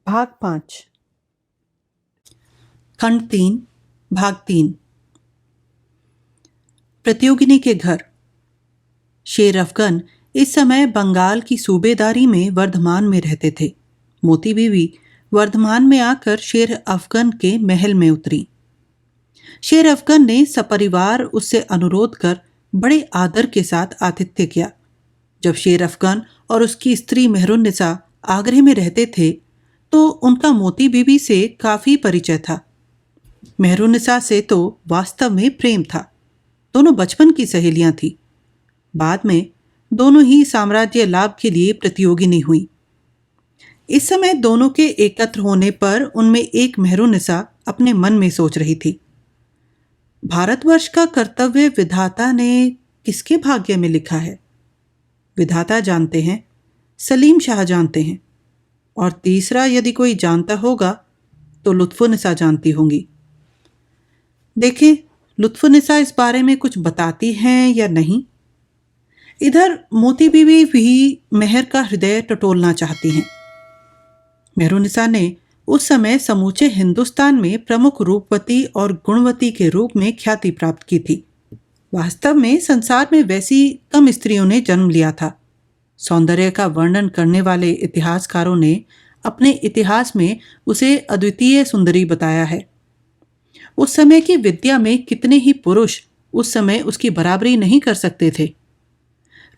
भाग 5 खंड 3 भाग 3 प्रतियोगिनी के घर। शेर अफगन इस समय बंगाल की सूबेदारी में वर्धमान में रहते थे। मोती बीवी वर्धमान में आकर शेर अफगन के महल में उतरी। शेर अफगन ने सपरिवार उससे अनुरोध कर बड़े आदर के साथ आतिथ्य किया। जब शेर अफगन और उसकी स्त्री मेहरुन्निसा आगरे में रहते थे तो उनका मोती बीवी से काफी परिचय था। मेहरुन्निसा से तो वास्तव में प्रेम था। दोनों बचपन की सहेलियां थी। बाद में दोनों ही साम्राज्य लाभ के लिए प्रतियोगिनी हुई। इस समय दोनों के एकत्र होने पर उनमें एक मेहरुन्निसा अपने मन में सोच रही थी, भारतवर्ष का कर्तव्य विधाता ने किसके भाग्य में लिखा है? विधाता जानते हैं, सलीम शाह जानते हैं, और तीसरा यदि कोई जानता होगा तो लुत्फुन्निसा जानती होंगी। देखें लुत्फुन्निसा इस बारे में कुछ बताती हैं या नहीं। इधर मोती बीवी भी मेहर का हृदय टटोलना चाहती हैं। मेहरुन्निसा ने उस समय समूचे हिंदुस्तान में प्रमुख रूपवती और गुणवती के रूप में ख्याति प्राप्त की थी। वास्तव में संसार में वैसी कम स्त्रियों ने जन्म लिया था। सौंदर्य का वर्णन करने वाले इतिहासकारों ने अपने इतिहास में उसे अद्वितीय सुंदरी बताया है। उस समय की विद्या में कितने ही पुरुष उस समय उसकी बराबरी नहीं कर सकते थे।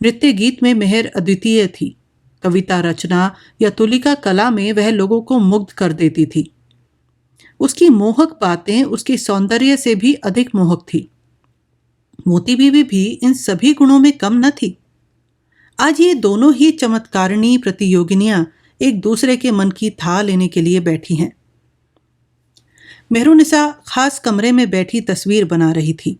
नृत्य गीत में मेहर अद्वितीय थी। कविता रचना या तुलिका कला में वह लोगों को मुग्ध कर देती थी। उसकी मोहक बातें उसके सौंदर्य से भी अधिक मोहक थी। मोती बीवी भी इन सभी गुणों में कम न थी। आज ये दोनों ही चमत्कारिणी प्रतियोगिनियां एक दूसरे के मन की था लेने के लिए बैठी हैं। मेहरुन्निसा खास कमरे में बैठी तस्वीर बना रही थी।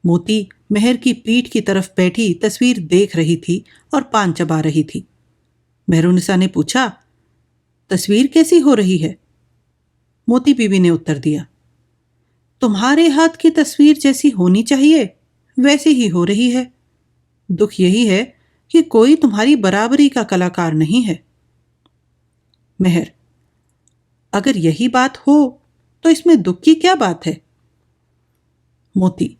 मोती मेहर की पीठ की तरफ बैठी तस्वीर देख रही थी और पान चबा रही थी। मेहरुन्निसा ने पूछा, तस्वीर कैसी हो रही है? मोती बीवी ने उत्तर दिया, तुम्हारे हाथ की तस्वीर जैसी होनी चाहिए वैसी ही हो रही है। दुख यही है कि कोई तुम्हारी बराबरी का कलाकार नहीं है। मेहर, अगर यही बात हो तो इसमें दुख की क्या बात है? मोती,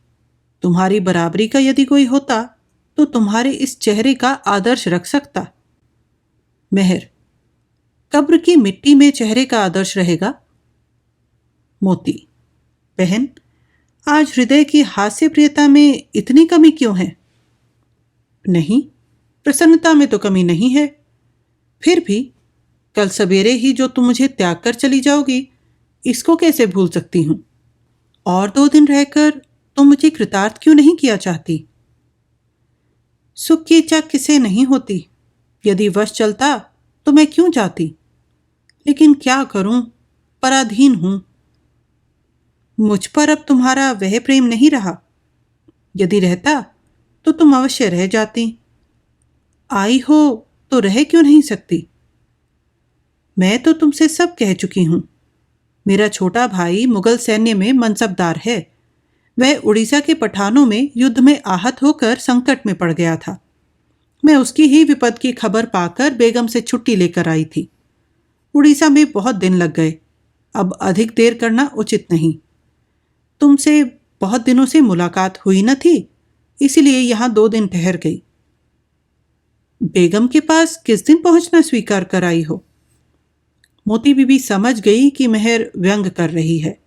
तुम्हारी बराबरी का यदि कोई होता तो तुम्हारे इस चेहरे का आदर्श रख सकता। मेहर, कब्र की मिट्टी में चेहरे का आदर्श रहेगा। मोती, बहन, आज हृदय की हास्य प्रियता में इतनी कमी क्यों है? नहीं, प्रसन्नता में तो कमी नहीं है। फिर भी कल सवेरे ही जो तुम मुझे त्याग कर चली जाओगी, इसको कैसे भूल सकती हूं? और 2 दिन रहकर तुम मुझे कृतार्थ क्यों नहीं किया चाहती? सुख की इच्छा किसे नहीं होती। यदि वश चलता तो मैं क्यों जाती, लेकिन क्या करूं, पराधीन हूं। मुझ पर अब तुम्हारा वह प्रेम नहीं रहा। यदि रहता तो तुम अवश्य रह जाती। आई हो तो रह क्यों नहीं सकती? मैं तो तुमसे सब कह चुकी हूं। मेरा छोटा भाई मुगल सैन्य में मनसबदार है। वह उड़ीसा के पठानों में युद्ध में आहत होकर संकट में पड़ गया था। मैं उसकी ही विपद की खबर पाकर बेगम से छुट्टी लेकर आई थी। उड़ीसा में बहुत दिन लग गए। अब अधिक देर करना उचित नहीं। तुमसे बहुत दिनों से मुलाकात हुई न थी, इसीलिए यहां 2 दिन ठहर गई। बेगम के पास किस दिन पहुंचना स्वीकार कर आई हो? मोती बीबी समझ गई कि मेहर व्यंग कर रही है।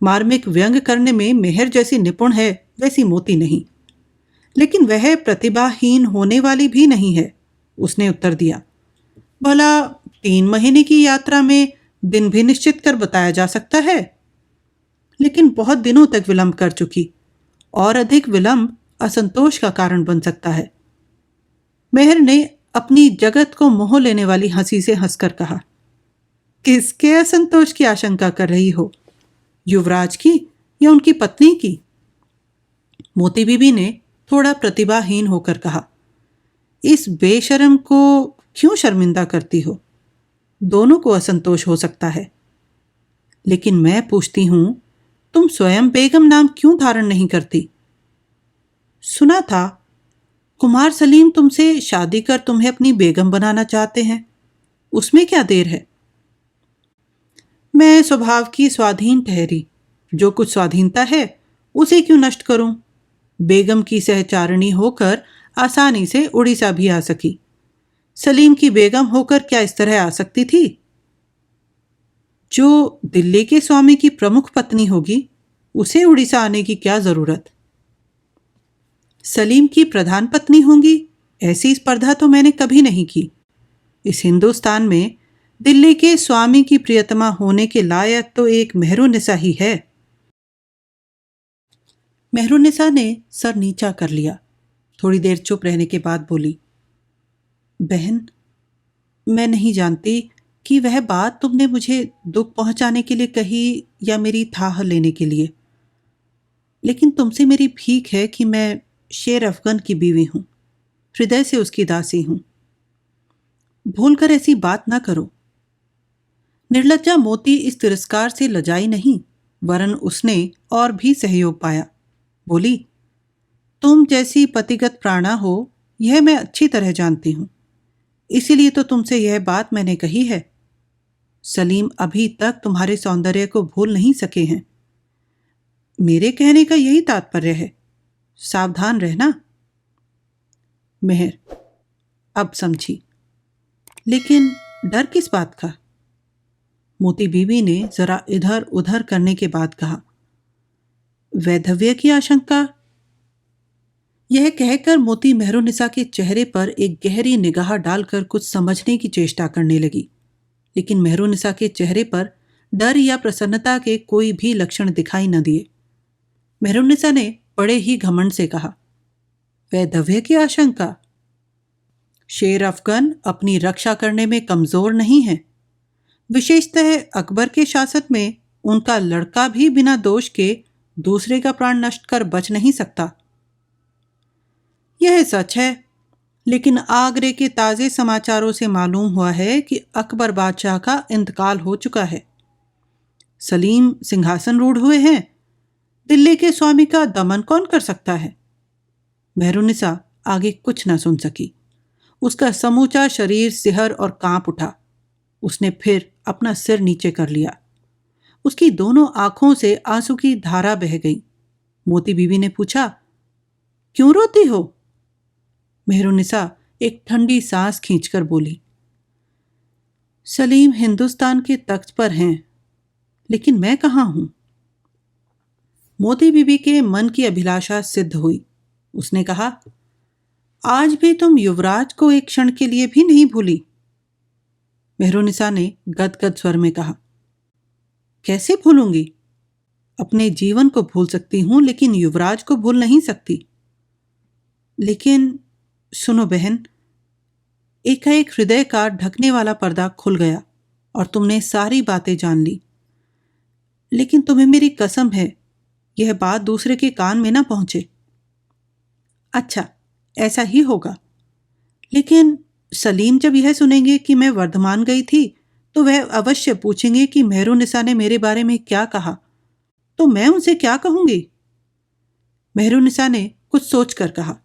मार्मिक व्यंग करने में मेहर जैसी निपुण है वैसी मोती नहीं, लेकिन वह प्रतिभाहीन होने वाली भी नहीं है। उसने उत्तर दिया, भला 3 महीने की यात्रा में दिन भी निश्चित कर बताया जा सकता है, लेकिन बहुत दिनों तक विलंब कर चुकी, और अधिक विलंब असंतोष का कारण बन सकता है। मेहर ने अपनी जगत को मोह लेने वाली हंसी से हंसकर कहा, किसके असंतोष की आशंका कर रही हो? युवराज की या उनकी पत्नी की? मोती बीबी ने थोड़ा प्रतिभाहीन होकर कहा, इस बेशर्म को क्यों शर्मिंदा करती हो? दोनों को असंतोष हो सकता है, लेकिन मैं पूछती हूं, तुम स्वयं बेगम नाम क्यों धारण नहीं करती? सुना था कुमार सलीम तुमसे शादी कर तुम्हें अपनी बेगम बनाना चाहते हैं। उसमें क्या देर है? मैं स्वभाव की स्वाधीन ठहरी। जो कुछ स्वाधीनता है उसे क्यों नष्ट करूं? बेगम की सहचारिणी होकर आसानी से उड़ीसा भी आ सकी। सलीम की बेगम होकर क्या इस तरह आ सकती थी? जो दिल्ली के स्वामी की प्रमुख पत्नी होगी उसे उड़ीसा आने की क्या जरूरत? सलीम की प्रधान पत्नी होंगी, ऐसी स्पर्धा तो मैंने कभी नहीं की। इस हिंदुस्तान में दिल्ली के स्वामी की प्रियतमा होने के लायक तो एक मेहरुनिसा ही है। मेहरुनिसा ने सर नीचा कर लिया। थोड़ी देर चुप रहने के बाद बोली, बहन, मैं नहीं जानती कि वह बात तुमने मुझे दुख पहुंचाने के लिए कही या मेरी थाह लेने के लिए, लेकिन तुमसे मेरी भीख है कि मैं शेर अफगन की बीवी हूं, हृदय से उसकी दासी हूं। भूलकर ऐसी बात ना करो। निर्लज्जा मोती इस तिरस्कार से लजाई नहीं, वरन उसने और भी सहयोग पाया। बोली, तुम जैसी पतिगत प्राणा हो यह मैं अच्छी तरह जानती हूं, इसीलिए तो तुमसे यह बात मैंने कही है। सलीम अभी तक तुम्हारे सौंदर्य को भूल नहीं सके हैं। मेरे कहने का यही तात्पर्य है, सावधान रहना। मेहर अब समझी, लेकिन डर किस बात का? मोती बीवी ने जरा इधर उधर करने के बाद कहा, वैधव्य की आशंका। यह कहकर मोती मेहरुनिसा के चेहरे पर एक गहरी निगाह डालकर कुछ समझने की चेष्टा करने लगी, लेकिन मेहरुनिसा के चेहरे पर डर या प्रसन्नता के कोई भी लक्षण दिखाई न दिए। मेहरुनिसा ने बड़े ही घमंड से कहा, वैधव्य की आशंका? शेर अफगन अपनी रक्षा करने में कमजोर नहीं है। विशेषतः अकबर के शासन में उनका लड़का भी बिना दोष के दूसरे का प्राण नष्ट कर बच नहीं सकता। यह सच है, लेकिन आगरे के ताजे समाचारों से मालूम हुआ है कि अकबर बादशाह का इंतकाल हो चुका है। सलीम सिंहासन रूढ़ हुए हैं। दिल्ली के स्वामी का दमन कौन कर सकता है? मेहरुनिसा आगे कुछ न सुन सकी। उसका समूचा शरीर सिहर और कांप उठा। उसने फिर अपना सिर नीचे कर लिया। उसकी दोनों आंखों से आंसू की धारा बह गई। मोती बीवी ने पूछा, क्यों रोती हो? मेहरुनिसा एक ठंडी सांस खींचकर बोली, सलीम हिंदुस्तान के तख्त पर हैं, लेकिन मैं कहाँ हूं? मोती बीबी के मन की अभिलाषा सिद्ध हुई। उसने कहा, आज भी तुम युवराज को एक क्षण के लिए भी नहीं भूली? मेहरुनिसा ने गदगद स्वर में कहा, कैसे भूलूंगी? अपने जीवन को भूल सकती हूं, लेकिन युवराज को भूल नहीं सकती। लेकिन सुनो बहन, एकाएक हृदय का ढकने वाला पर्दा खुल गया और तुमने सारी बातें जान ली। लेकिन तुम्हें मेरी कसम है, यह बात दूसरे के कान में ना पहुंचे। अच्छा, ऐसा ही होगा। लेकिन सलीम जब यह सुनेंगे कि मैं वर्धमान गई थी, तो वह अवश्य पूछेंगे कि मेहरुनिसा ने मेरे बारे में क्या कहा। तो मैं उनसे क्या कहूंगी? मेहरुनिसा ने कुछ सोचकर कहा,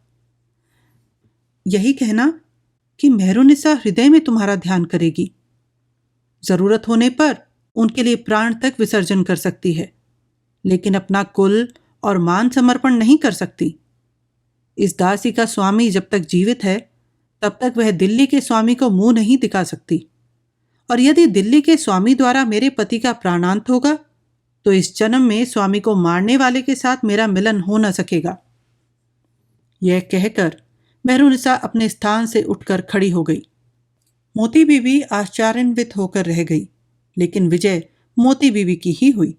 यही कहना कि मेहरुनिसा हृदय में तुम्हारा ध्यान करेगी। जरूरत होने पर उनके लिए प्राण तक विसर्जन कर सकती है, लेकिन अपना कुल और मान समर्पण नहीं कर सकती। इस दासी का स्वामी जब तक जीवित है, तब तक वह दिल्ली के स्वामी को मुंह नहीं दिखा सकती। और यदि दिल्ली के स्वामी द्वारा मेरे पति का प्राणांत होगा, तो इस जन्म में स्वामी को मारने वाले के साथ मेरा मिलन हो न सकेगा। यह कहकर मेहरुनिसा अपने स्थान से उठकर खड़ी हो गई। मोती बीबी आश्चर्यान्वित होकर रह गई, लेकिन विजय मोती बीबी की ही हुई।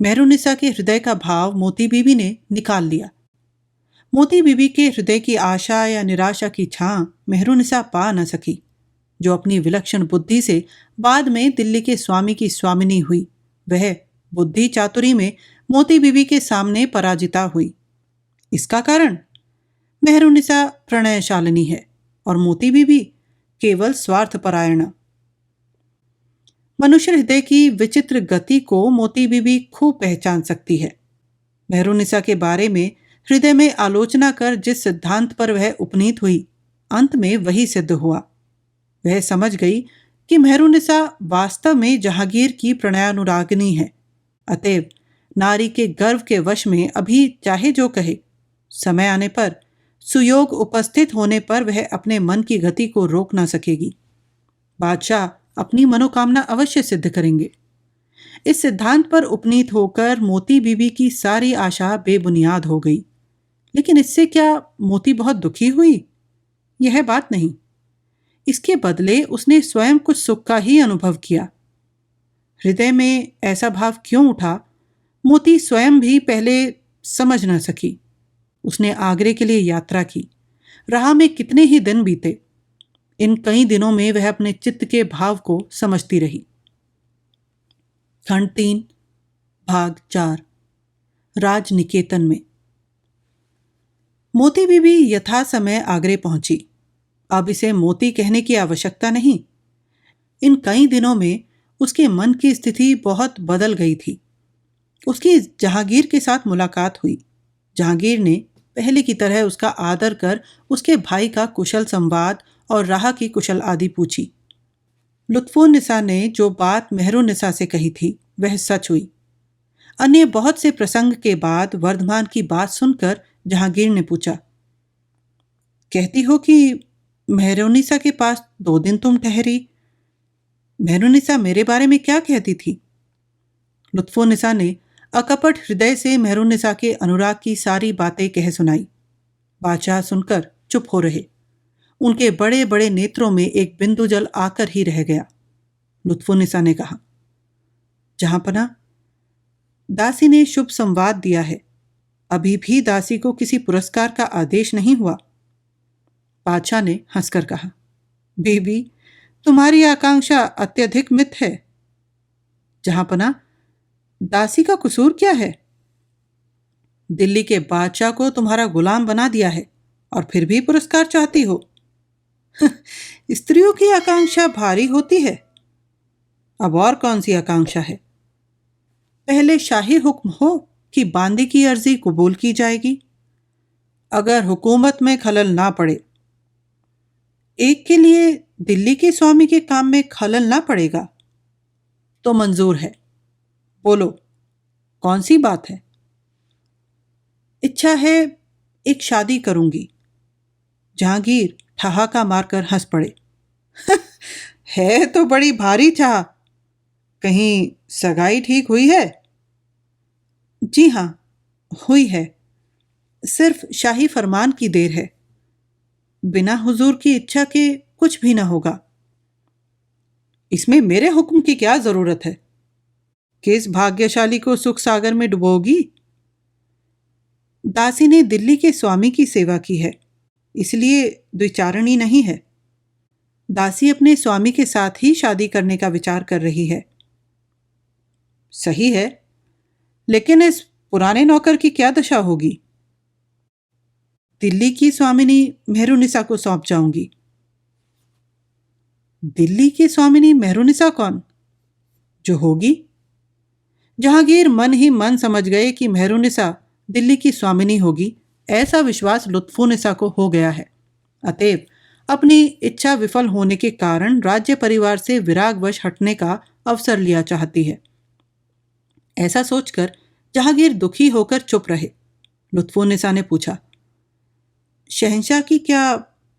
मेहरुनिसा के हृदय का भाव मोती बीबी ने निकाल लिया। मोती बीबी के हृदय की आशा या निराशा की छां मेहरुनिसा पा न सकी, जो अपनी विलक्षण बुद्धि से बाद में दिल्ली के स्वामी की स्वामिनी हुई। वह बुद्धि चातुरी में मोती बीबी के सामने पराजिता हुई। इसका कारण मेहरुनिसा प्रणयशालिनी है और मोती बीबी केवल स्वार्थपरायण। मनुष्य हृदय की विचित्र गति को मोती बीबी खूब पहचान सकती है। मेहरुनिसा के बारे में हृदय में आलोचना कर जिस सिद्धांत पर वह उपनीत हुई, अंत में वही सिद्ध हुआ। वह समझ गई कि मेहरुनिसा वास्तव में जहांगीर की प्रणयानुरागिनी है। अतएव नारी के गर्व के वश में अभी चाहे जो कहे, समय आने पर, सुयोग उपस्थित होने पर वह अपने मन की गति को रोक ना सकेगी। बादशाह अपनी मनोकामना अवश्य सिद्ध करेंगे। इस सिद्धांत पर उपनीत होकर मोती बीबी की सारी आशा बेबुनियाद हो गई। लेकिन इससे क्या मोती बहुत दुखी हुई? यह बात नहीं। इसके बदले उसने स्वयं कुछ सुख का ही अनुभव किया। हृदय में ऐसा भाव क्यों उठा, मोती स्वयं भी पहले समझ न सकी। उसने आगरे के लिए यात्रा की। राह में कितने ही दिन बीते। इन कई दिनों में वह अपने चित्त के भाव को समझती रही। खंड 3 भाग 4 राजनिकेतन में। मोती बीबी यथा समय आगरे पहुंची। अब इसे मोती कहने की आवश्यकता नहीं। इन कई दिनों में उसके मन की स्थिति बहुत बदल गई थी। उसकी जहांगीर के साथ मुलाकात हुई। जहांगीर ने पहले की तरह उसका आदर कर उसके भाई का कुशल संवाद और राह की कुशल आदि पूछी। लुत्फुन्निसा ने जो बात मेहरुन्निसा से कही थी वह सच हुई। अन्य बहुत से प्रसंग के बाद वर्धमान की बात सुनकर जहांगीर ने पूछा, कहती हो कि मेहरुन्निसा के पास 2 दिन तुम ठहरी। मेहरुन्निसा मेरे बारे में क्या कहती थी? लुत्फुन्निसा ने अकपट हृदय से मेहरुन्निसा के अनुराग की सारी बातें कह सुनाई। बादशाह सुनकर चुप हो रहे। उनके बड़े बड़े नेत्रों में एक बिंदु जल आकर ही रह गया। लुत्फुन्निसा ने कहा, जहांपना, दासी ने शुभ संवाद दिया है। अभी भी दासी को किसी पुरस्कार का आदेश नहीं हुआ। बादशाह ने हंसकर कहा, बीबी, तुम्हारी आकांक्षा अत्यधिक मित है। जहांपना, दासी का कसूर क्या है? दिल्ली के बादशाह को तुम्हारा गुलाम बना दिया है और फिर भी पुरस्कार चाहती हो। स्त्रियों की आकांक्षा भारी होती है। अब और कौन सी आकांक्षा है? पहले शाही हुक्म हो कि बांदी की अर्जी कबूल की जाएगी। अगर हुकूमत में खलल ना पड़े, एक के लिए दिल्ली के स्वामी के काम में खलल ना पड़ेगा तो मंजूर है। बोलो, कौन सी बात है? इच्छा है एक शादी करूंगी। जहांगीर ठहाका मारकर हंस पड़े। है तो बड़ी भारी चाह। कहीं सगाई ठीक हुई है? जी हां, हुई है। सिर्फ शाही फरमान की देर है। बिना हुजूर की इच्छा के कुछ भी ना होगा। इसमें मेरे हुक्म की क्या जरूरत है? किस भाग्यशाली को सुख सागर में डुबोगी? दासी ने दिल्ली के स्वामी की सेवा की है, इसलिए द्विचारणी नहीं है। दासी अपने स्वामी के साथ ही शादी करने का विचार कर रही है। सही है, लेकिन इस पुराने नौकर की क्या दशा होगी? दिल्ली की स्वामिनी मेहरुन्निसा को सौंप जाऊंगी। दिल्ली की स्वामिनी मेहरुन्निसा कौन? जो होगी। जहांगीर मन ही मन समझ गए कि मेहरुन्निसा दिल्ली की स्वामिनी होगी। ऐसा विश्वास लुत्फुन्निसा को हो गया है। अतएव अपनी इच्छा विफल होने के कारण राज्य परिवार से विरागवश हटने का अवसर लिया चाहती है। ऐसा सोचकर जहांगीर दुखी होकर चुप रहे। लुत्फुन्निसा ने पूछा, शहंशाह की क्या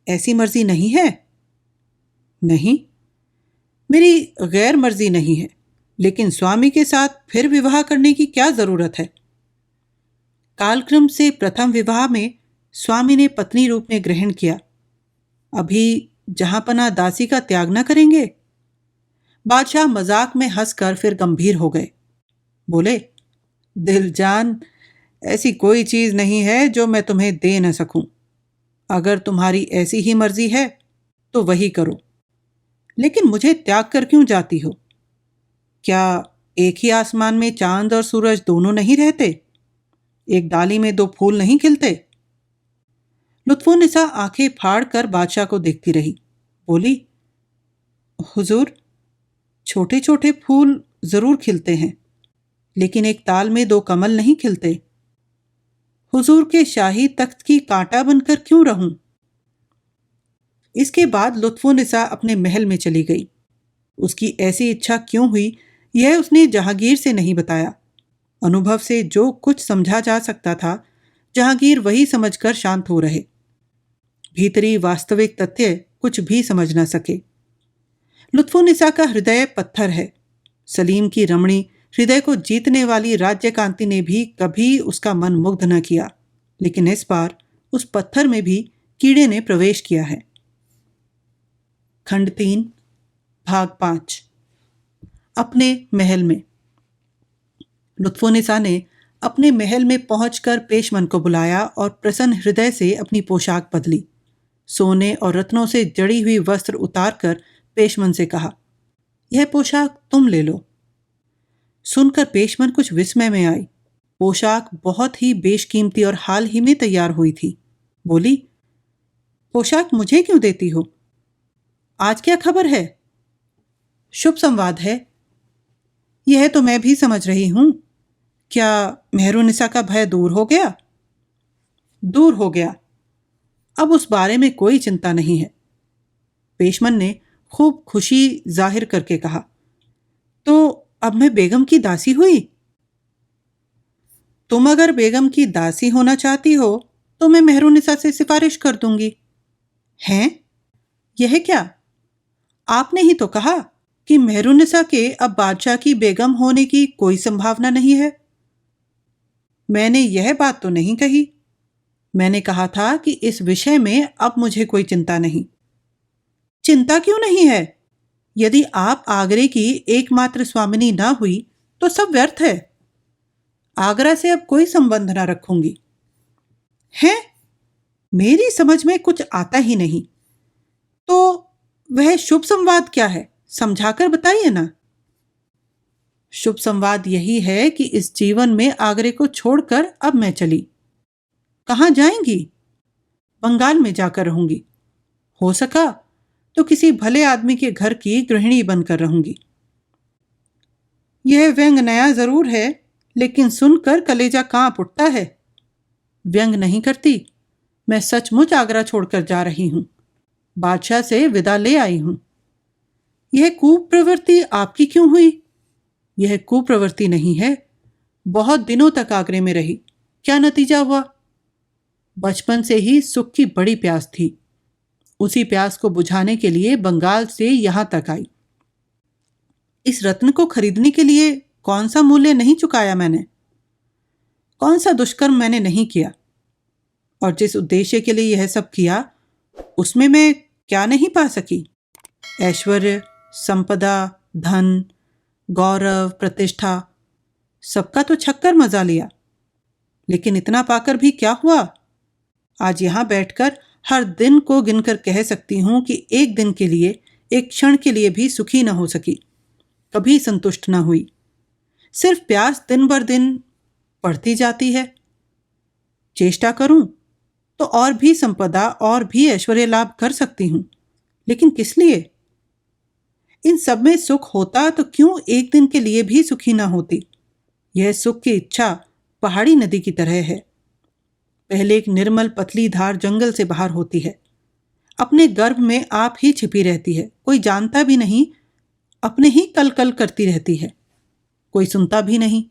ऐसी मर्जी नहीं है? नहीं, मेरी गैर मर्जी नहीं है, लेकिन स्वामी के साथ फिर विवाह करने की क्या जरूरत है? कालक्रम से प्रथम विवाह में स्वामी ने पत्नी रूप में ग्रहण किया। अभी जहांपना दासी का त्याग न करेंगे? बादशाह मजाक में हंसकर फिर गंभीर हो गए। बोले, दिलजान, ऐसी कोई चीज नहीं है जो मैं तुम्हें दे न सकूं। अगर तुम्हारी ऐसी ही मर्जी है तो वही करो। लेकिन मुझे त्याग कर क्यों जाती हो? क्या एक ही आसमान में चांद और सूरज दोनों नहीं रहते? एक डाली में 2 फूल नहीं खिलते? लुत्फुन्निसा आंखें फाड़ कर बादशाह को देखती रही। बोली, हुजूर, छोटे छोटे फूल जरूर खिलते हैं, लेकिन एक ताल में 2 कमल नहीं खिलते। हुजूर के शाही तख्त की कांटा बनकर क्यों रहूं? इसके बाद लुत्फुन्निसा अपने महल में चली गई। उसकी ऐसी इच्छा क्यों हुई, यह उसने जहांगीर से नहीं बताया। अनुभव से जो कुछ समझा जा सकता था, जहांगीर वही समझकर शांत हो रहे। भीतरी वास्तविक तथ्य कुछ भी समझ न सके। लुत्फुन्निसा का हृदय पत्थर है। सलीम की रमणी हृदय को जीतने वाली राज्यकांति ने भी कभी उसका मन मुग्ध न किया, लेकिन इस बार उस पत्थर में भी कीड़े ने प्रवेश किया है। खंड 3 भाग 5। अपने महल में। लुत्फुन्निसा ने अपने महल में पहुंचकर पेशमन को बुलाया और प्रसन्न हृदय से अपनी पोशाक बदली। सोने और रत्नों से जड़ी हुई वस्त्र उतारकर पेशमन से कहा, यह पोशाक तुम ले लो। सुनकर पेशमन कुछ विस्मय में आई। पोशाक बहुत ही बेशकीमती और हाल ही में तैयार हुई थी। बोली, पोशाक मुझे क्यों देती हो? आज क्या खबर है? शुभ संवाद है। यह तो मैं भी समझ रही हूं। क्या मेहरुनिसा का भय दूर हो गया? दूर हो गया। अब उस बारे में कोई चिंता नहीं है। पेशमन ने खूब खुशी जाहिर करके कहा, तो अब मैं बेगम की दासी हुई? तुम अगर बेगम की दासी होना चाहती हो तो मैं मेहरुनिसा से सिफारिश कर दूंगी। हैं? यह क्या? आपने ही तो कहा कि मेहरुनिसा के अब बादशाह की बेगम होने की कोई संभावना नहीं है। मैंने यह बात तो नहीं कही। मैंने कहा था कि इस विषय में अब मुझे कोई चिंता नहीं। चिंता क्यों नहीं है? यदि आप आगरे की एकमात्र स्वामिनी न हुई तो सब व्यर्थ है। आगरा से अब कोई संबंध न रखूंगी। हैं? मेरी समझ में कुछ आता ही नहीं। तो वह शुभ संवाद क्या है? समझाकर बताइए ना। शुभ संवाद यही है कि इस जीवन में आगरे को छोड़कर अब मैं चली। कहाँ जाएंगी? बंगाल में जाकर रहूंगी। हो सका तो किसी भले आदमी के घर की गृहिणी बनकर रहूंगी। यह व्यंग नया जरूर है, लेकिन सुनकर कलेजा कांप उठता है। व्यंग नहीं करती, मैं सचमुच आगरा छोड़कर जा रही हूं। बादशाह से विदा ले आई हूं। यह कुप्रवृत्ति आपकी क्यों हुई? यह कुप्रवृत्ति नहीं है। बहुत दिनों तक आगरे में रही, क्या नतीजा हुआ? बचपन से ही सुख की बड़ी प्यास थी। उसी प्यास को बुझाने के लिए बंगाल से यहां तक आई। इस रत्न को खरीदने के लिए कौन सा मूल्य नहीं चुकाया मैंने? कौन सा दुष्कर्म मैंने नहीं किया? और जिस उद्देश्य के लिए यह सब किया, उसमें मैं क्या नहीं पा सकी? ऐश्वर्य, संपदा, धन, गौरव, प्रतिष्ठा, सबका तो छक्कर मजा लिया। लेकिन इतना पाकर भी क्या हुआ? आज यहां बैठकर हर दिन को गिनकर कह सकती हूं कि एक दिन के लिए, एक क्षण के लिए भी सुखी न हो सकी, कभी संतुष्ट न हुई। सिर्फ प्यास दिन भर दिन बढ़ती जाती है। चेष्टा करूं तो और भी संपदा और भी ऐश्वर्य लाभ कर सकती हूं, लेकिन किस लिए? इन सब में सुख होता तो क्यों एक दिन के लिए भी सुखी ना होती? यह सुख की इच्छा पहाड़ी नदी की तरह है। पहले एक निर्मल पतली धार जंगल से बाहर होती है, अपने गर्भ में आप ही छिपी रहती है, कोई जानता भी नहीं, अपने ही कल कल करती रहती है, कोई सुनता भी नहीं।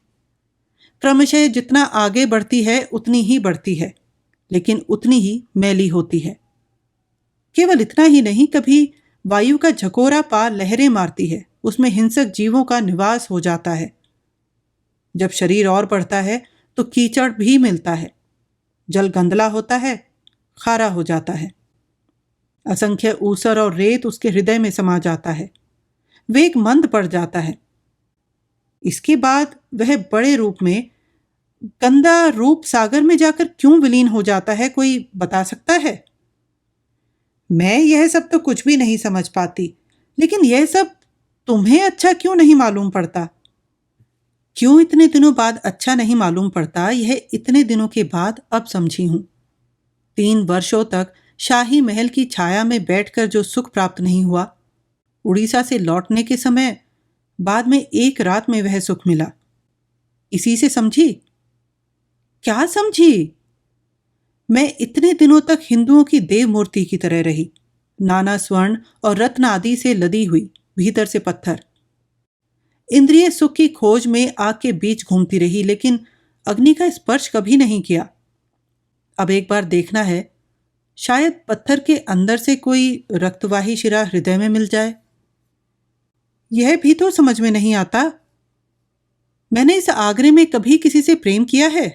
क्रमशः जितना आगे बढ़ती है उतनी ही बढ़ती है, लेकिन उतनी ही मैली होती है। केवल इतना ही नहीं, कभी वायु का झकोरा पा लहरें मारती है, उसमें हिंसक जीवों का निवास हो जाता है। जब शरीर और बढ़ता है तो कीचड़ भी मिलता है, जल गंदला होता है, खारा हो जाता है। असंख्य ऊसर और रेत उसके हृदय में समा जाता है, वेग मंद पड़ जाता है। इसके बाद वह बड़े रूप में, गंदा रूप सागर में जाकर क्यों विलीन हो जाता है, कोई बता सकता है? मैं यह सब तो कुछ भी नहीं समझ पाती, लेकिन यह सब तुम्हें अच्छा क्यों नहीं मालूम पड़ता? क्यों इतने दिनों बाद अच्छा नहीं मालूम पड़ता, यह इतने दिनों के बाद अब समझी हूं। 3 वर्षों तक शाही महल की छाया में बैठकर जो सुख प्राप्त नहीं हुआ, उड़ीसा से लौटने के समय बाद में एक रात में वह सुख मिला। इसी से समझी? क्या समझी? मैं इतने दिनों तक हिंदुओं की देव मूर्ति की तरह रही, नाना स्वर्ण और रत्न आदि से लदी हुई, भीतर से पत्थर। इंद्रिय सुख की खोज में आग के बीच घूमती रही, लेकिन अग्नि का स्पर्श कभी नहीं किया। अब एक बार देखना है, शायद पत्थर के अंदर से कोई रक्तवाही शिरा हृदय में मिल जाए। यह भी तो समझ में नहीं आता, मैंने इस आगरे में कभी किसी से प्रेम किया है?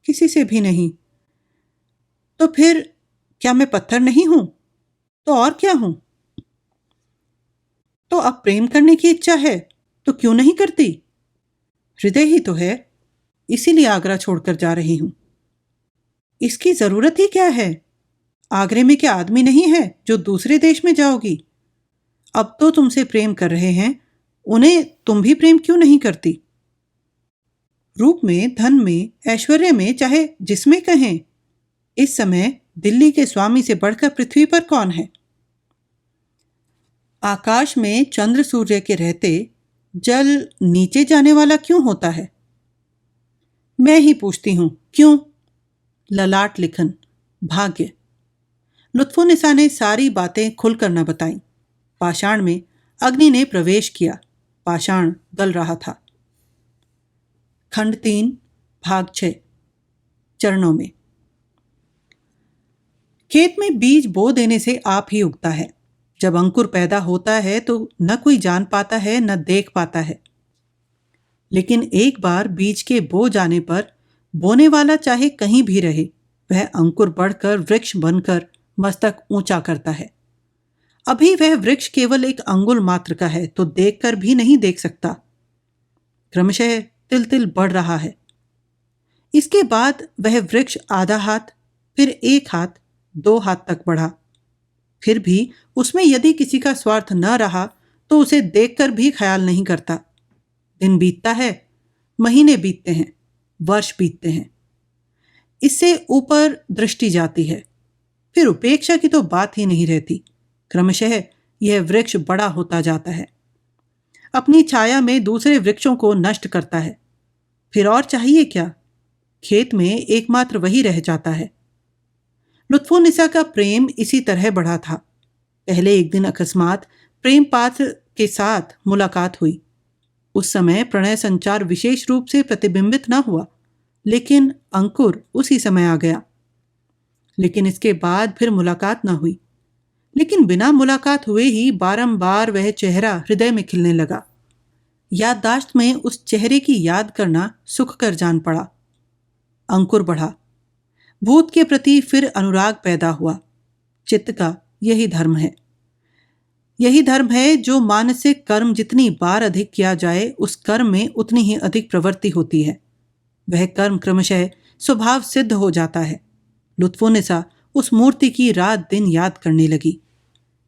किसी से भी नहीं। तो फिर क्या मैं पत्थर नहीं हूं? तो और क्या हूं? तो अब प्रेम करने की इच्छा है तो क्यों नहीं करती? हृदय ही तो है, इसीलिए आगरा छोड़कर जा रही हूं। इसकी जरूरत ही क्या है? आगरे में क्या आदमी नहीं है जो दूसरे देश में जाओगी? अब तो तुमसे प्रेम कर रहे हैं, उन्हें तुम भी प्रेम क्यों नहीं करती? रूप में, धन में, ऐश्वर्य में, चाहे जिसमें कहें, इस समय दिल्ली के स्वामी से बढ़कर पृथ्वी पर कौन है? आकाश में चंद्र सूर्य के रहते जल नीचे जाने वाला क्यों होता है? मैं ही पूछती हूं, क्यों? ललाट लिखन, भाग्य। लुत्फुन्निसा ने सारी बातें खुलकर न बताई। पाषाण में अग्नि ने प्रवेश किया। पाषाण गल रहा था। खंड 3 भाग 6 चरणों में। खेत में बीज बो देने से आप ही उगता है। जब अंकुर पैदा होता है तो न कोई जान पाता है न देख पाता है, लेकिन एक बार बीज के बो जाने पर बोने वाला चाहे कहीं भी रहे, वह अंकुर बढ़कर वृक्ष बनकर मस्तक ऊंचा करता है। अभी वह वृक्ष केवल एक अंगुल मात्र का है, तो देखकर भी नहीं देख सकता। क्रमशः तिल तिल बढ़ रहा है। इसके बाद वह वृक्ष आधा हाथ, फिर 1 हाथ, 2 हाथ तक बढ़ा। फिर भी उसमें यदि किसी का स्वार्थ न रहा तो उसे देखकर भी ख्याल नहीं करता। दिन बीतता है, महीने बीतते हैं, वर्ष बीतते हैं। इससे ऊपर दृष्टि जाती है, फिर उपेक्षा की तो बात ही नहीं रहती। क्रमशः यह वृक्ष बड़ा होता जाता है, अपनी छाया में दूसरे वृक्षों को नष्ट करता है। फिर और चाहिए क्या? खेत में एकमात्र वही रह जाता है। लुत्फुन्निसा का प्रेम इसी तरह बढ़ा था। पहले एक दिन अकस्मात प्रेम पात्र के साथ मुलाकात हुई। उस समय प्रणय संचार विशेष रूप से प्रतिबिंबित न हुआ, लेकिन अंकुर उसी समय आ गया। लेकिन इसके बाद फिर मुलाकात न हुई। लेकिन बिना मुलाकात हुए ही बारंबार वह चेहरा हृदय में खिलने लगा। याददाश्त में उस चेहरे की याद करना सुख कर जान पड़ा। अंकुर बढ़ा, भूत के प्रति फिर अनुराग पैदा हुआ। चित्त का यही धर्म है। यही धर्म है जो मानसिक कर्म जितनी बार अधिक किया जाए, उस कर्म में उतनी ही अधिक प्रवृत्ति होती है। वह कर्म क्रमशः स्वभाव सिद्ध हो जाता है। लुत्फुन्निसा उस मूर्ति की रात दिन याद करने लगी।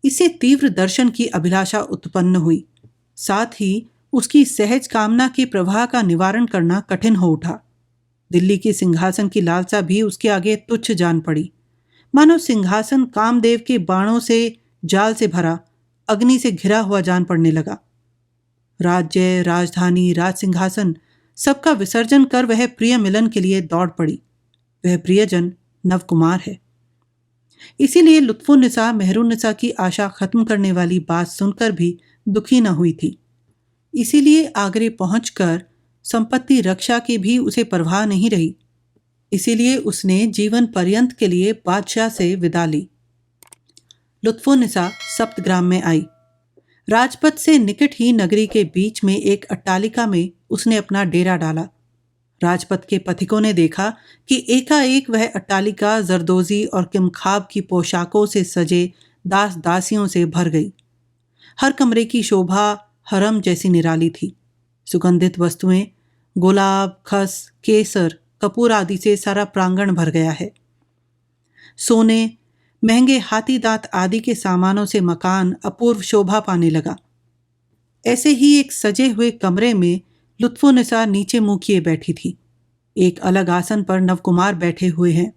इससे तीव्र दर्शन की अभिलाषा उत्पन्न हुई। साथ ही उसकी सहज कामना के प्रवाह का निवारण करना कठिन हो उठा। दिल्ली के सिंहासन की लालसा भी उसके आगे तुच्छ जान पड़ी। मानो सिंहासन कामदेव के बाणों से, जाल से भरा, अग्नि से घिरा हुआ जान पड़ने लगा। राज्य, राजधानी, राज सिंहासन सबका विसर्जन कर वह प्रिय मिलन के लिए दौड़ पड़ी। वह प्रियजन नवकुमार है। इसीलिए लुत्फुन्निसा मेहरुन्निसा की आशा खत्म करने वाली बात सुनकर भी दुखी न हुई थी। इसीलिए आगरे पहुंचकर संपत्ति रक्षा की भी उसे परवाह नहीं रही। इसीलिए उसने जीवन पर्यंत के लिए बादशाह से विदा ली। लुत्फुन्निसा सप्तग्राम में आई। राजपथ से निकट ही नगरी के बीच में एक अट्टालिका में उसने अपना डेरा डाला। राजपथ के पथिकों ने देखा कि एकाएक वह अट्टालिका जरदोजी और किमखाब की पोशाकों से सजे दास दासियों से भर गई। हर कमरे की शोभा हरम जैसी निराली थी। सुगंधित वस्तुएं, गुलाब, खस, केसर, कपूर आदि से सारा प्रांगण भर गया है। सोने, महंगे हाथी दांत आदि के सामानों से मकान अपूर्व शोभा पाने लगा। ऐसे ही एक सजे हुए कमरे में लुत्फुन्निसा नीचे मुंह किए बैठी थी। एक अलग आसन पर नवकुमार बैठे हुए हैं।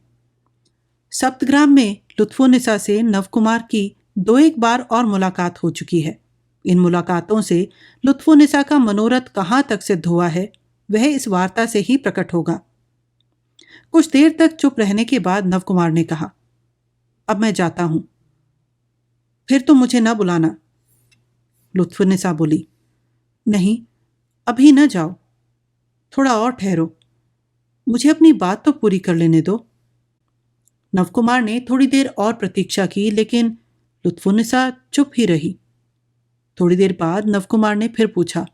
सप्तग्राम में लुत्फुन्निसा से नवकुमार की 2-1 बार और मुलाकात हो चुकी है। इन मुलाकातों से लुत्फुन्निसा का मनोरथ कहाँ तक सिद्ध हुआ है, वह इस वार्ता से ही प्रकट होगा। कुछ देर तक चुप रहने के बाद नवकुमार ने कहा, अब मैं जाता हूं, फिर तुम मुझे न बुलाना। लुत्फुन्निसा बोली। नहीं, अभी न जाओ, थोड़ा और ठहरो, मुझे अपनी बात तो पूरी कर लेने दो। नवकुमार ने थोड़ी देर और प्रतीक्षा की, लेकिन लुत्फुन्निसा चुप ही रही। थोड़ी देर बाद नवकुमार ने फिर पूछा,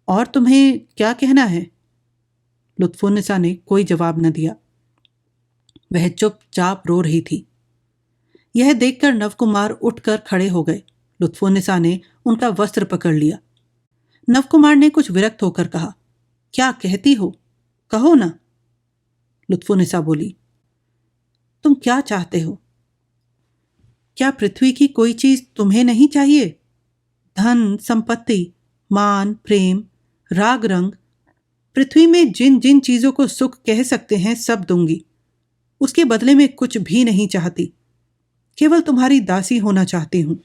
और तुम्हें क्या कहना है? लुत्फुन्निसा ने कोई जवाब न दिया। वह चुपचाप रो रही थी। यह देखकर नवकुमार उठकर खड़े हो गए। लुत्फुन्निसा ने उनका वस्त्र पकड़ लिया। नवकुमार ने कुछ विरक्त होकर कहा, क्या कहती हो, कहो ना। लुत्फुन्निसा बोली, तुम क्या चाहते हो? क्या पृथ्वी की कोई चीज तुम्हें नहीं चाहिए? धन, संपत्ति, मान, प्रेम, राग रंग, पृथ्वी में जिन जिन चीजों को सुख कह सकते हैं सब दूंगी। उसके बदले में कुछ भी नहीं चाहती, केवल तुम्हारी दासी होना चाहती हूं।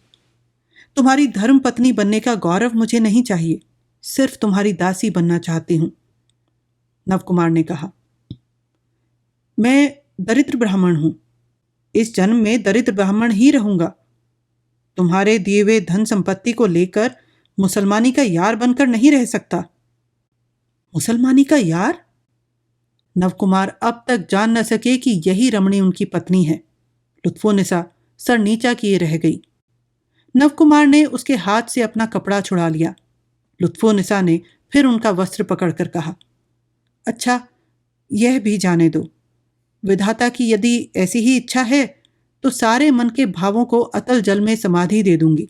तुम्हारी धर्म पत्नी बनने का गौरव मुझे नहीं चाहिए, सिर्फ तुम्हारी दासी बनना चाहती हूं। नवकुमार ने कहा, मैं दरिद्र ब्राह्मण हूं, इस जन्म में दरिद्र ब्राह्मण ही रहूंगा। तुम्हारे दिए हुए धन संपत्ति को लेकर मुसलमानी का यार बनकर नहीं रह सकता। मुसलमानी का यार? नवकुमार अब तक जान न सके कि यही रमणी उनकी पत्नी है। लुत्फुन्निसा सर नीचा किए रह गई। नवकुमार ने उसके हाथ से अपना कपड़ा छुड़ा लिया। लुत्फुन्निसा ने फिर उनका वस्त्र पकड़कर कहा, अच्छा, यह भी जाने दो, विधाता की यदि ऐसी ही इच्छा है तो सारे मन के भावों को अतल जल में समाधि दे दूंगी,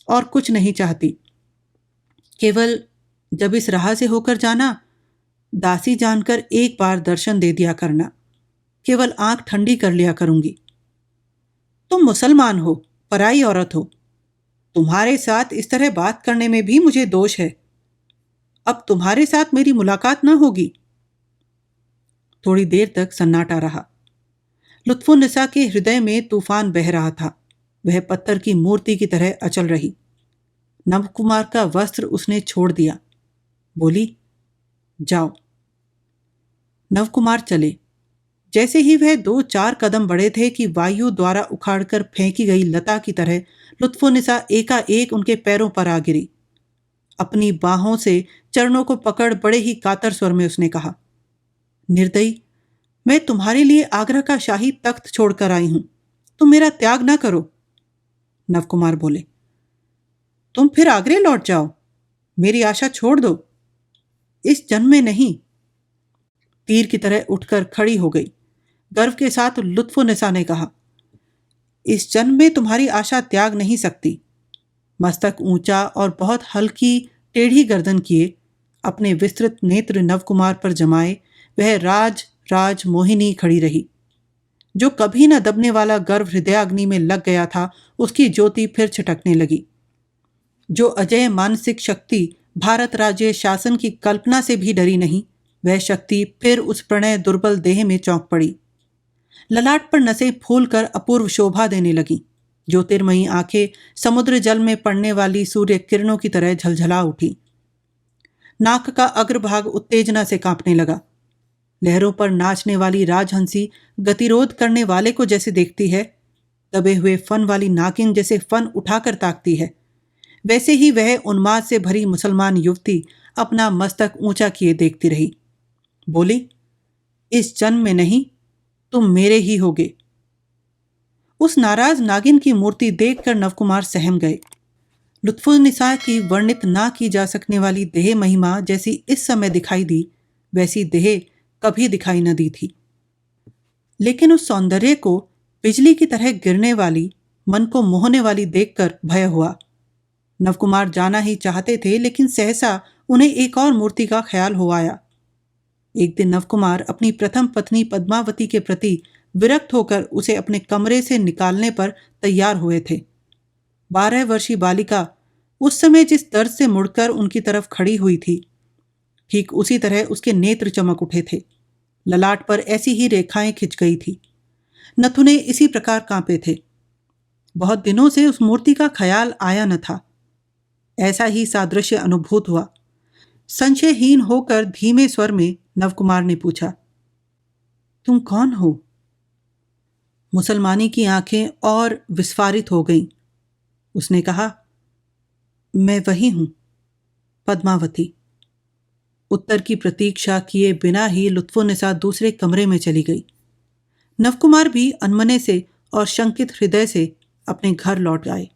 और कुछ नहीं चाहती। केवल जब इस राह से होकर जाना, दासी जानकर एक बार दर्शन दे दिया करना, केवल आंख ठंडी कर लिया करूंगी। तुम मुसलमान हो, पराई औरत हो, तुम्हारे साथ इस तरह बात करने में भी मुझे दोष है। अब तुम्हारे साथ मेरी मुलाकात न होगी। थोड़ी देर तक सन्नाटा रहा। लुत्फुन्निसा के हृदय में तूफान बह रहा था। वह पत्थर की मूर्ति की तरह अचल रही। नवकुमार का वस्त्र उसने छोड़ दिया। बोली, जाओ। नवकुमार चले। जैसे ही वह 2-4 कदम बढ़े थे कि वायु द्वारा उखाड़कर फेंकी गई लता की तरह लुत्फुन्निसा एकाएक उनके पैरों पर आ गिरी। अपनी बाहों से चरणों को पकड़ बड़े ही कातर स्वर में उसने कहा, निर्दयी, मैं तुम्हारे लिए आगरा का शाही तख्त छोड़कर आई हूं, तुम मेरा त्याग ना करो। नवकुमार बोले, तुम फिर आगरे लौट जाओ, मेरी आशा छोड़ दो। इस जन्म में नहीं। तीर की तरह उठकर खड़ी हो गई। गर्व के साथ लुत्फुन्निसा ने कहा, इस जन्म में तुम्हारी आशा त्याग नहीं सकती। मस्तक ऊंचा और बहुत हल्की टेढ़ी गर्दन किए, अपने विस्तृत नेत्र नवकुमार पर जमाए, वह राज मोहिनी खड़ी रही। जो कभी न दबने वाला गर्व हृदयाग्नि में लग गया था, उसकी ज्योति फिर छिटकने लगी। जो अजय मानसिक शक्ति भारत राज्य शासन की कल्पना से भी डरी नहीं, वह शक्ति फिर उस प्रणय दुर्बल देह में चौंक पड़ी। ललाट पर नसें फूलकर अपूर्व शोभा देने लगी। ज्योतिर्मयी आंखें समुद्र जल में पड़ने वाली सूर्य किरणों की तरह झलझला उठी। नाक का अग्रभाग उत्तेजना से कांपने लगा। लहरों पर नाचने वाली राजहंसी गतिरोध करने वाले को जैसे देखती है, दबे हुए फन वाली नागिन जैसे फन उठाकर ताकती है, वैसे ही वह उन्माद से भरी मुसलमान युवती अपना मस्तक ऊंचा किए देखती रही। बोली, इस जन्म में नहीं, तुम मेरे ही होगे। उस नाराज नागिन की मूर्ति देखकर नवकुमार सहम गए। लुत्फुन्निसा की वर्णित ना की जा सकने वाली देह महिमा जैसी इस समय दिखाई दी, वैसी देह कभी दिखाई न दी थी। लेकिन उस सौंदर्य को बिजली की तरह गिरने वाली, मन को मोहने वाली देखकर भय हुआ। नवकुमार जाना ही चाहते थे, लेकिन सहसा उन्हें एक और मूर्ति का ख्याल हो आया। एक दिन नवकुमार अपनी प्रथम पत्नी पद्मावती के प्रति विरक्त होकर उसे अपने कमरे से निकालने पर तैयार हुए थे। 12 वर्षीय बालिका उस समय जिस दर्द से मुड़कर उनकी तरफ खड़ी हुई थी, ठीक उसी तरह उसके नेत्र चमक उठे थे। ललाट पर ऐसी ही रेखाएं खिंच गई थी। नथुने इसी प्रकार कांपे थे। बहुत दिनों से उस मूर्ति का ख्याल आया न था। ऐसा ही सादृश्य अनुभूत हुआ। संशयहीन होकर धीमे स्वर में नवकुमार ने पूछा, तुम कौन हो? मुसलमानी की आंखें और विस्फारित हो गईं। उसने कहा, मैं वही हूं, पद्मावती। उत्तर की प्रतीक्षा किए बिना ही लुत्फुन्निसा दूसरे कमरे में चली गई। नवकुमार भी अनमने से और शंकित हृदय से अपने घर लौट आए।